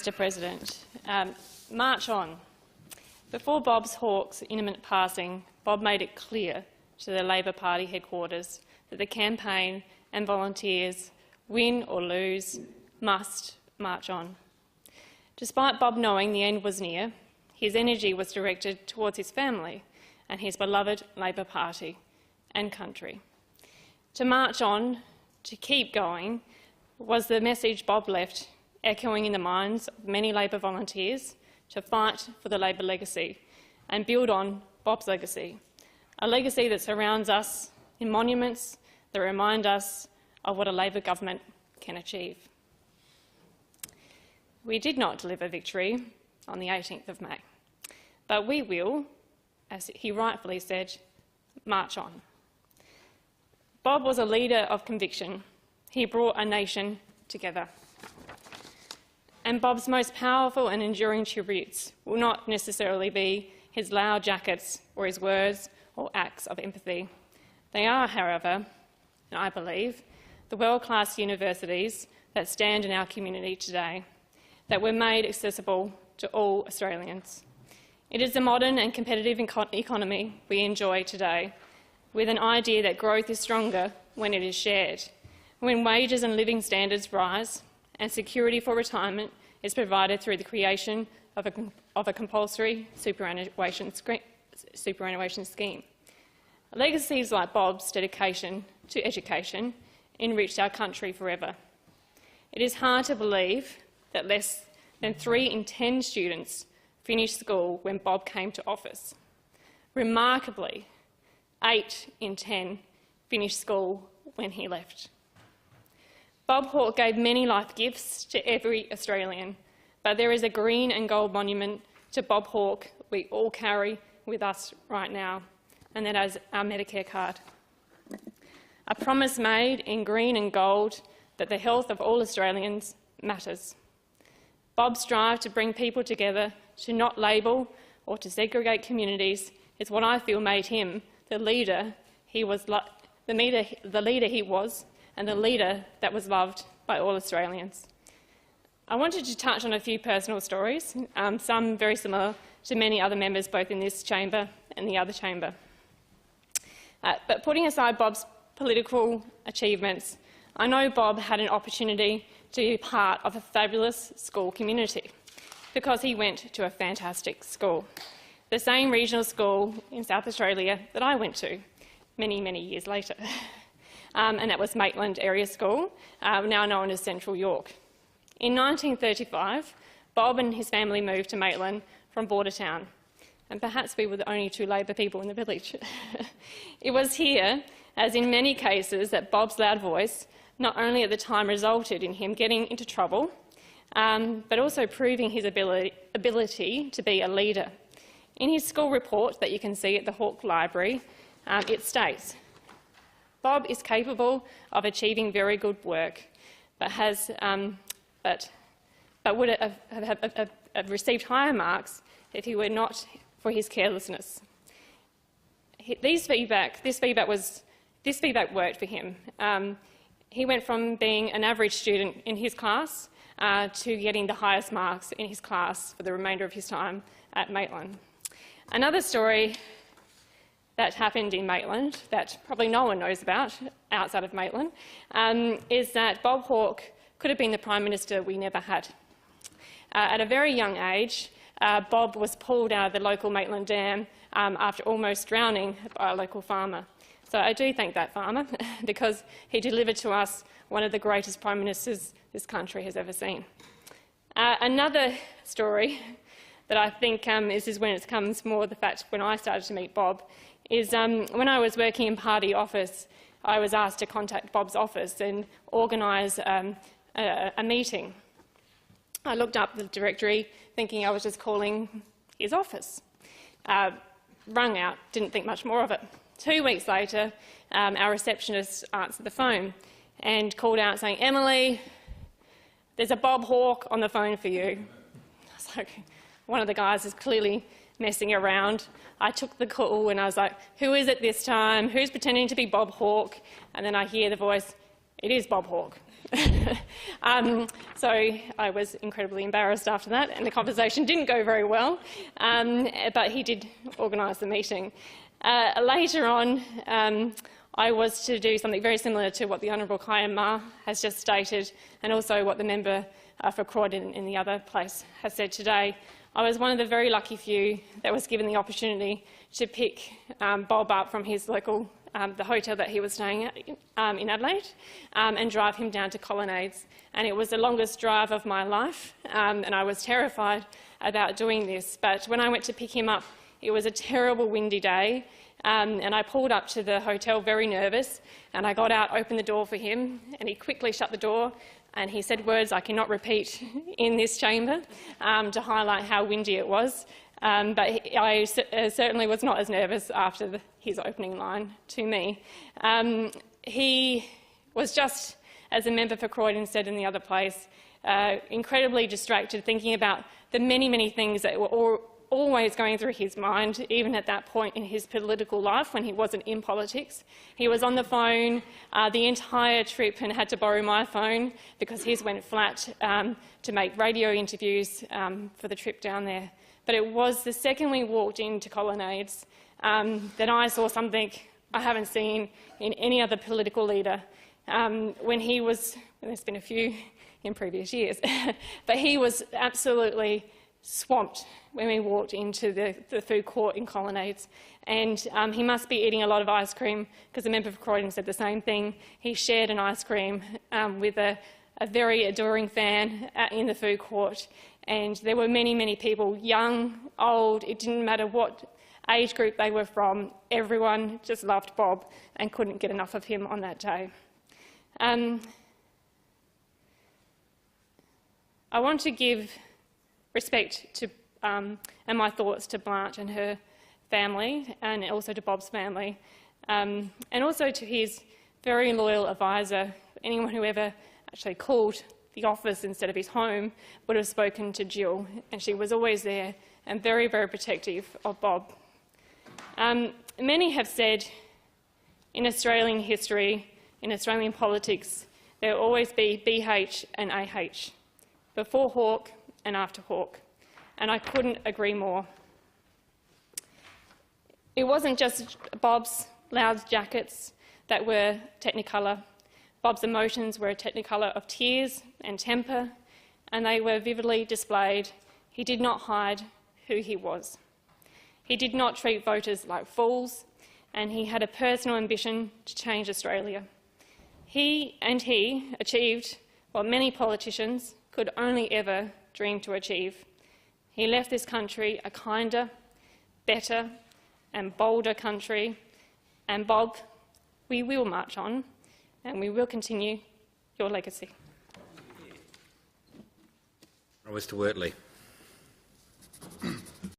Mr President. March on. Before Bob Hawke's imminent passing, Bob made it clear to the Labor Party headquarters that the campaign and volunteers, win or lose, must march on. Despite Bob knowing the end was near, his energy was directed towards his family and his beloved Labor Party and country. To march on, to keep going, was the message Bob left, echoing in the minds of many Labor volunteers to fight for the Labor legacy and build on Bob's legacy, a legacy that surrounds us in monuments that remind us of what a Labor government can achieve. We did not deliver victory on the 18th of May, but we will, as he rightfully said, march on. Bob was a leader of conviction. He brought a nation together. And Bob's most powerful and enduring tributes will not necessarily be his loud jackets or his words or acts of empathy. They are, however, I believe, the world-class universities that stand in our community today, that were made accessible to all Australians. It is the modern and competitive economy we enjoy today, with an idea that growth is stronger when it is shared, when wages and living standards rise and security for retirement is provided through the creation of a compulsory superannuation scheme. Legacies like Bob's dedication to education enriched our country forever. It is hard to believe that less than 3 in 10 students finished school when Bob came to office. Remarkably, 8 in 10 finished school when he left. Bob Hawke gave many life gifts to every Australian, but there is a green and gold monument to Bob Hawke we all carry with us right now, and that is our Medicare card. A promise made in green and gold that the health of all Australians matters. Bob strived to bring people together, to not label or to segregate communities, is what I feel made him the leader he was, and the leader that was loved by all Australians. I wanted to touch on a few personal stories, some very similar to many other members both in this chamber and the other chamber. But putting aside Bob's political achievements, I know Bob had an opportunity to be part of a fabulous school community because he went to a fantastic school, the same regional school in South Australia that I went to many, many years later. And that was Maitland Area School, now known as Central York. In 1935, Bob and his family moved to Maitland from Bordertown, and perhaps we were the only 2 Labor people in the village. It was here, as in many cases, that Bob's loud voice not only at the time resulted in him getting into trouble, but also proving his ability to be a leader. In his school report that you can see at the Hawke Library, it states, Bob is capable of achieving very good work, but would have received higher marks if he were not for his carelessness. This feedback worked for him. He went from being an average student in his class to getting the highest marks in his class for the remainder of his time at Maitland. Another story that happened in Maitland, that probably no one knows about outside of Maitland, is that Bob Hawke could have been the Prime Minister we never had. At a very young age, Bob was pulled out of the local Maitland Dam after almost drowning by a local farmer. So I do thank that farmer because he delivered to us one of the greatest Prime Ministers this country has ever seen. Another story that I think is when it comes more the fact when I started to meet Bob is when I was working in party office, I was asked to contact Bob's office and organise a meeting. I looked up the directory thinking I was just calling his office. Rung out, didn't think much more of it. 2 weeks later, our receptionist answered the phone and called out saying, "Emily, there's a Bob Hawke on the phone for you." I was like, one of the guys is clearly messing around. I took the call and I was like, "Who is it this time? Who's pretending to be Bob Hawke?" And then I hear the voice, "It is Bob Hawke." So I was incredibly embarrassed after that, and the conversation didn't go very well, but he did organise the meeting. Later on, I was to do something very similar to what the Honourable Kyan Ma has just stated, and also what the member for Croydon in the other place has said today. I was one of the very lucky few that was given the opportunity to pick Bob up from his local, the hotel that he was staying at in Adelaide, and drive him down to Colonnades. And it was the longest drive of my life, and I was terrified about doing this. But when I went to pick him up, it was a terrible windy day, and I pulled up to the hotel very nervous, and I got out, opened the door for him, and he quickly shut the door, and he said words I cannot repeat in this chamber to highlight how windy it was. But I certainly was not as nervous after his opening line to me. He was just, as a member for Croydon said in the other place, incredibly distracted, thinking about the many, many things that were always going through his mind, even at that point in his political life when he wasn't in politics. He was on the phone the entire trip and had to borrow my phone because his went flat to make radio interviews for the trip down there. But it was the second we walked into Colonnades that I saw something I haven't seen in any other political leader. When he was, there's been a few in previous years, but he was absolutely swamped when we walked into the food court in Colonnades. And he must be eating a lot of ice cream, because the member for Croydon said the same thing. He shared an ice cream with a very adoring fan in the food court. And there were many, many people, young, old, it didn't matter what age group they were from. Everyone just loved Bob and couldn't get enough of him on that day. I want to give respect to and my thoughts to Blanche and her family, and also to Bob's family, and also to his very loyal advisor. Anyone who ever actually called the office instead of his home would have spoken to Jill, and she was always there and very, very protective of Bob. Many have said in Australian history, in Australian politics, there will always be BH and AH, before Hawke and after Hawke, and I couldn't agree more. It wasn't just Bob's loud jackets that were technicolour. Bob's emotions were a technicolour of tears and temper, and they were vividly displayed. He did not hide who he was. He did not treat voters like fools, and he had a personal ambition to change Australia. He achieved what many politicians could only ever dream to achieve. He left this country a kinder, better and bolder country, and Bob, we will march on and we will continue your legacy. Mr. Wortley.